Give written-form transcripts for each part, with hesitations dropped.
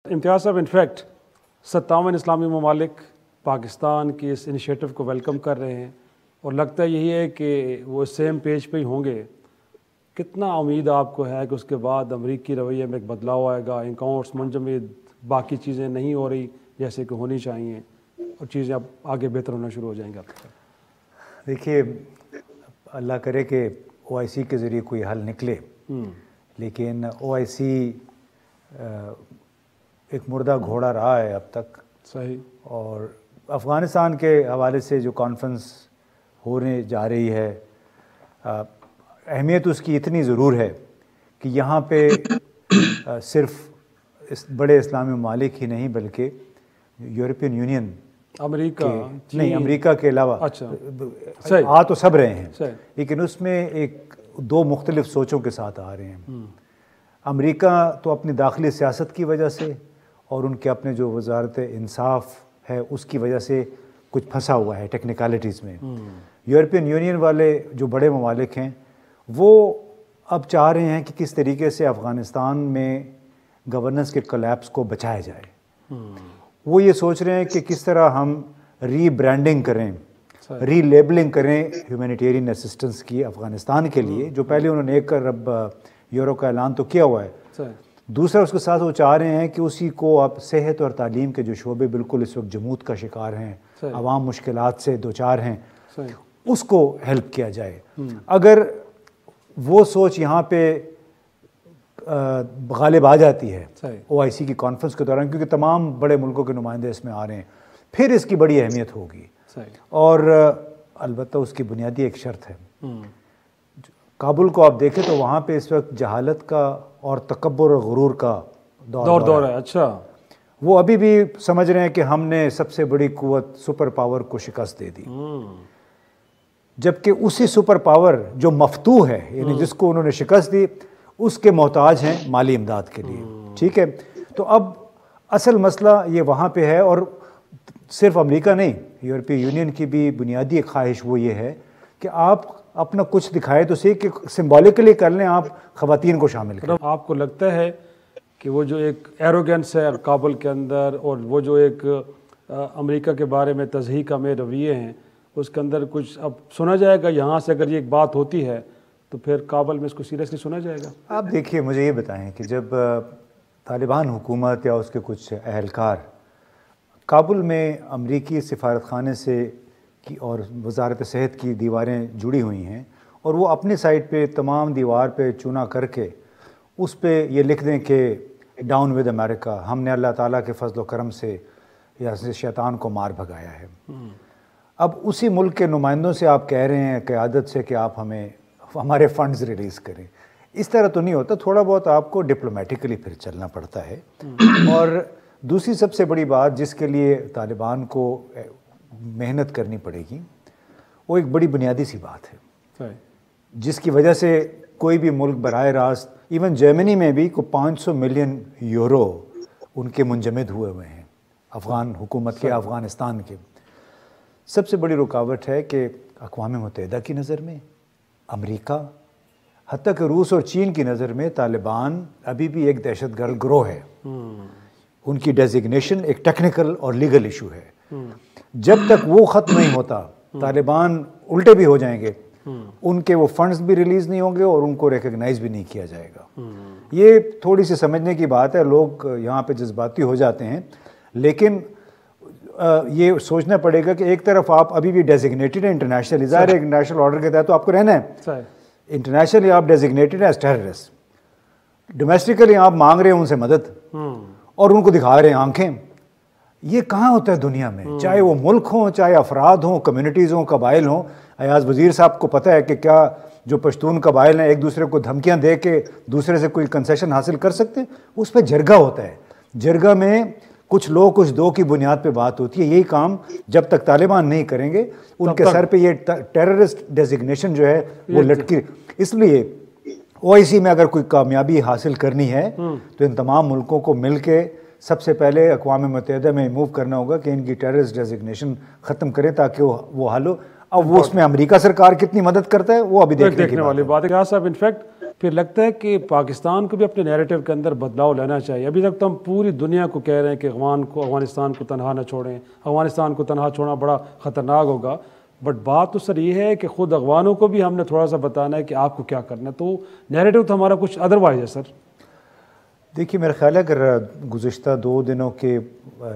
इम्तियाज़ साहब, इनफैक्ट 57 इस्लामी ममालिक पाकिस्तान की इस इनिशिएटिव को वेलकम कर रहे हैं और लगता यही है कि वो सेम पेज पे ही होंगे। कितना उम्मीद आपको है कि उसके बाद अमरीकी रवैये में एक बदलाव आएगा, इनकाउंट्स मुंजमद, बाकी चीज़ें नहीं हो रही जैसे कि होनी चाहिए और चीज़ें अब आगे बेहतर होना शुरू हो जाएंगी? आपका देखिए, अल्लाह करे कि OIC के ज़रिए कोई हल निकले, लेकिन OIC एक मुर्दा घोड़ा रहा है अब तक। सही। और अफ़गानिस्तान के हवाले से जो कॉन्फ्रेंस होने जा रही है, अहमियत उसकी इतनी ज़रूर है कि यहाँ पे सिर्फ इस बड़े इस्लामी ममालिक ही नहीं बल्कि यूरोपियन यूनियन, अमेरिका नहीं, अमेरिका के अलावा, अच्छा आ तो सब रहे हैं, लेकिन उसमें एक दो मुख्तलिफ सोचों के साथ आ रहे हैं। अमेरिका तो अपनी दाखिली सियासत की वजह से और उनके अपने जो वजारत इंसाफ है उसकी वजह से कुछ फंसा हुआ है टेक्निकलिटीज़ में। यूरोपियन यूनियन वाले जो बड़े ममालिक हैं वो अब चाह रहे हैं कि किस तरीके से अफ़गानिस्तान में गवर्नेंस के कोलैप्स को बचाया जाए। वो ये सोच रहे हैं कि किस तरह हम रीब्रांडिंग करें, रीलेबलिंग करें ह्यूमैनिटेरियन असिस्टेंस की अफ़गानिस्तान के लिए, जो पहले उन्होंने 1 अरब यूरो का ऐलान तो किया हुआ है। दूसरा, उसके साथ वो चाह रहे हैं कि उसी को आप सेहत और तालीम के जो शोबे बिल्कुल इस वक्त जमूत का शिकार हैं, आवाम मुश्किलात से दो चार हैं, उसको हेल्प किया जाए। अगर वो सोच यहाँ पे गालिब आ जाती है OIC की कॉन्फ्रेंस के दौरान, क्योंकि तमाम बड़े मुल्कों के नुमाइंदे इसमें आ रहे हैं, फिर इसकी बड़ी अहमियत होगी। और अलबत्ता उसकी बुनियादी एक शर्त है, काबुल को आप देखें तो वहाँ पे इस वक्त जहालत का और तकब्बुर और गुरूर का दौर है। अच्छा, वो अभी भी समझ रहे हैं कि हमने सबसे बड़ी कुव्वत सुपर पावर को शिकस्त दे दी, जबकि उसी सुपर पावर जो मफतू है, यानी जिसको उन्होंने शिकस्त दी, उसके मोहताज हैं माली इमदाद के लिए। ठीक है, तो अब असल मसला ये वहाँ पे है। और सिर्फ अमेरिका नहीं, यूरोपीय यूनियन की भी बुनियादी ख्वाहिश वो ये है कि आप अपना कुछ दिखाए तो सही, कि सिंबॉलिकली कर लें, आप ख़वातीन को शामिल करें। आपको लगता है कि वो जो एक एरोगेंस है काबुल के अंदर और वो जो एक अमेरिका के बारे में तज़हीक़ में रवैये हैं, उसके अंदर कुछ अब सुना जाएगा? यहाँ से अगर ये एक बात होती है तो फिर काबुल में इसको सीरियसली सुना जाएगा? आप देखिए, मुझे ये बताएं कि जब तालिबान हुकूमत या उसके कुछ अहलकार काबुल में अमरीकी सिफारत खाने से की और वजारत सेहत की दीवारें जुड़ी हुई हैं, और वो अपनी साइड पे तमाम दीवार पे चूना करके उस पे ये लिख दें कि डाउन विद अमेरिका, हमने अल्लाह ताला के फजल करम से या शैतान को मार भगाया है। अब उसी मुल्क के नुमाइंदों से आप कह रहे हैं क़यादत से कि आप हमारे फंड्स रिलीज़ करें। इस तरह तो नहीं होता, थोड़ा बहुत आपको डिप्लोमेटिकली फिर चलना पड़ता है। और दूसरी सबसे बड़ी बात जिसके लिए तालिबान को मेहनत करनी पड़ेगी, वो एक बड़ी बुनियादी सी बात है, जिसकी वजह से कोई भी मुल्क बराह रास्त, इवन जर्मनी में भी को 500 मिलियन यूरो उनके मुंजमद हुए हैं अफ़गान हुकूमत के, अफ़गानिस्तान के। सबसे बड़ी रुकावट है कि अक़वाम मुत्तहिदा की नज़र में, अमेरिका, हत्ता कि रूस और चीन की नज़र में तालिबान अभी भी एक दहशतगर्द गिरोह है। उनकी डेजिग्नेशन एक टेक्निकल और लीगल इशू है। जब तक वो ख़त्म नहीं होता, तालिबान उल्टे भी हो जाएंगे, उनके वो फंड्स भी रिलीज़ नहीं होंगे और उनको रिकग्नाइज़ भी नहीं किया जाएगा। ये थोड़ी सी समझने की बात है, लोग यहाँ पे जज्बाती हो जाते हैं, लेकिन ये सोचना पड़ेगा कि एक तरफ आप अभी भी डेजिग्नेटेड है इंटरनेशनल, ज़ाहिर है इंटरनेशनल ऑर्डर के तहत तो आपको रहना है, इंटरनेशनली आप डेजिग्नेटेड है एज टेररिस्ट, डोमेस्टिकली आप मांग रहे हैं उनसे मदद और उनको दिखा रहे हैं आंखें। ये कहाँ होता है दुनिया में, चाहे वो मुल्क हों, चाहे अफराद हों, कम्युनिटीज़ हों, कबाइल हों। अयाज वज़ीर साहब को पता है कि क्या जो पश्तून कबाइल हैं एक दूसरे को धमकियाँ दे के दूसरे से कोई कंसेशन हासिल कर सकते हैं? उस पर जरगा होता है, जरगा में कुछ लोग कुछ दो की बुनियाद पे बात होती है। यही काम जब तक तालिबान नहीं करेंगे, उनके सर पे ये टेररिस्ट डेजिग्नेशन जो है वो लटकी। इसलिए OIC में अगर कोई कामयाबी हासिल करनी है तो इन तमाम मुल्कों को मिल के सबसे पहले अक़वाम मुत्तहिदा में मूव करना होगा कि इनकी टेररिस्ट डेजिग्नेशन ख़त्म करें ताकि वो हल हो। अब वो उसमें अमेरिका सरकार कितनी मदद करता है वो अभी देखने वाली बात है। साहब, इनफैक्ट फिर लगता है कि पाकिस्तान को भी अपने नैरेटिव के अंदर बदलाव लाना चाहिए। अभी तक तो हम पूरी दुनिया को कह रहे हैं कि अफ़गानिस्तान को तनहा न छोड़ें, अफ़गानिस्तान को तनहा छोड़ना बड़ा ख़तरनाक होगा, बट बात तो सर ये है कि ख़ुद अफ़गानों को भी हमने थोड़ा सा बताना है कि आपको क्या करना है। तो नैरेटिव तो हमारा कुछ अदरवाइज है सर। देखिए, मेरा ख्याल है अगर गुज़िश्ता 2 दिनों के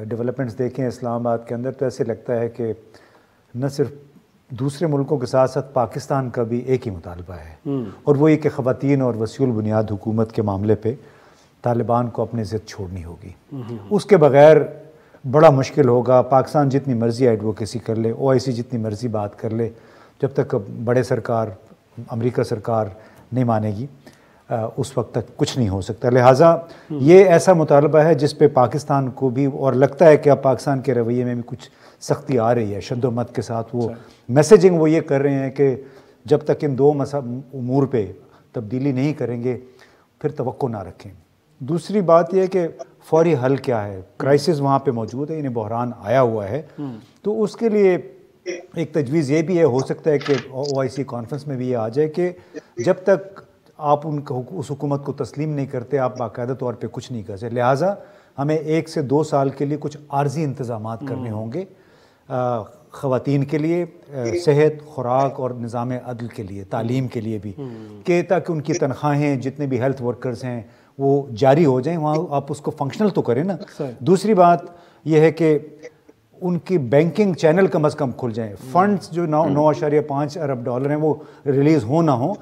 डेवलपमेंट्स देखें इस्लामाबाद के अंदर, तो ऐसे लगता है कि न सिर्फ दूसरे मुल्कों के साथ साथ पाकिस्तान का भी एक ही मुतालबा है, और वो ये कि ख़वातीन और वसीउल बुनियाद हुकूमत के मामले पे तालिबान को अपनी ज़िद छोड़नी होगी। उसके बग़ैर बड़ा मुश्किल होगा। पाकिस्तान जितनी मर्ज़ी एडवोकेसी कर ले, OIC जितनी मर्ज़ी बात कर ले, जब तक बड़े सरकार अमेरिका सरकार नहीं मानेगी उस वक्त तक कुछ नहीं हो सकता। लिहाजा ये ऐसा मुतालबा है जिस पे पाकिस्तान को भी, और लगता है कि अब पाकिस्तान के रवैये में भी कुछ सख्ती आ रही है शद्दोमत के साथ। वो मैसेजिंग वो ये कर रहे हैं कि जब तक इन 2 उमूर पे तब्दीली नहीं करेंगे फिर तवक्को ना रखें। दूसरी बात यह है कि फौरी हल क्या है। क्राइसिस वहाँ पे मौजूद है, इन्हें बहरान आया हुआ है, तो उसके लिए एक तजवीज़ ये भी है, हो सकता है कि OIC कॉन्फ्रेंस में भी ये आ जाए कि जब तक आप उस हुकूमत को तस्लीम नहीं करते, आप बाकायदा तौर पे कुछ नहीं कर सकते। लिहाजा हमें 1 से 2 साल के लिए कुछ आर्जी इंतज़ामात करने होंगे, ख़वातीन के लिए, सेहत, खुराक और निज़ाम अदल के लिए, तालीम के लिए भी, कि ताकि उनकी तनख्वाहें जितने भी हेल्थ वर्कर्स हैं वो जारी हो जाएं। वहाँ आप उसको फंक्शनल तो करें ना। दूसरी बात यह है कि उनकी बैंकिंग चैनल कम अज़ कम खुल जाएं। फंड्स जो 9.5 अरब डॉलर हैं वो रिलीज़ हो ना हो।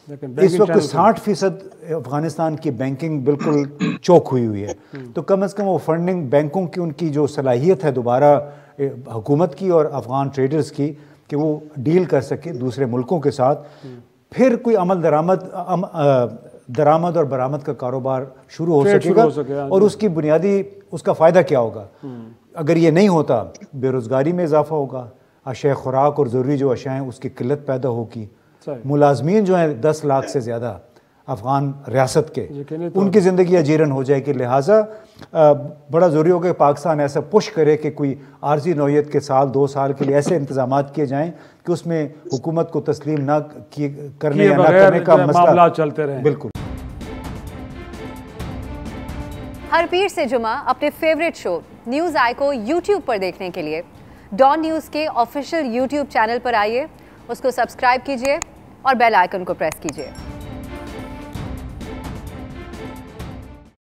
इस वक्त 60% अफगानिस्तान की बैंकिंग बिल्कुल चौक हुई है, तो कम अज़ कम वो फंडिंग बैंकों की, उनकी जो सलाहियत है दोबारा हुकूमत की और अफगान ट्रेडर्स की, कि वो डील कर सके दूसरे मुल्कों के साथ, फिर कोई दरामद और बरामद का कारोबार शुरू हो सकेगा। और उसकी बुनियादी उसका फ़ायदा क्या होगा? अगर ये नहीं होता, बेरोज़गारी में इजाफा होगा, अशय खुराक और ज़रूरी जो अशाएँ उसकी किल्लत पैदा होगी, मुलाजमीन जो हैं 10 लाख से ज़्यादा अफ़गान रियासत के, उनकी ज़िंदगी अजीरन हो जाएगी। लिहाजा बड़ा ज़रूरी होगा कि पाकिस्तान ऐसा पुश करे कि कोई आर्जी नौयत के 2 साल के लिए ऐसे इंतजामात किए जाएँ कि उसमें हुकूमत को तस्लीम ना करने या ना करने का मसला चलते रहे। बिल्कुल। हर पीर से जुमा अपने फेवरेट शो न्यूज़ आई को YouTube पर देखने के लिए डॉन न्यूज़ के ऑफिशियल YouTube चैनल पर आइए, उसको सब्सक्राइब कीजिए और बेल आइकन को प्रेस कीजिए।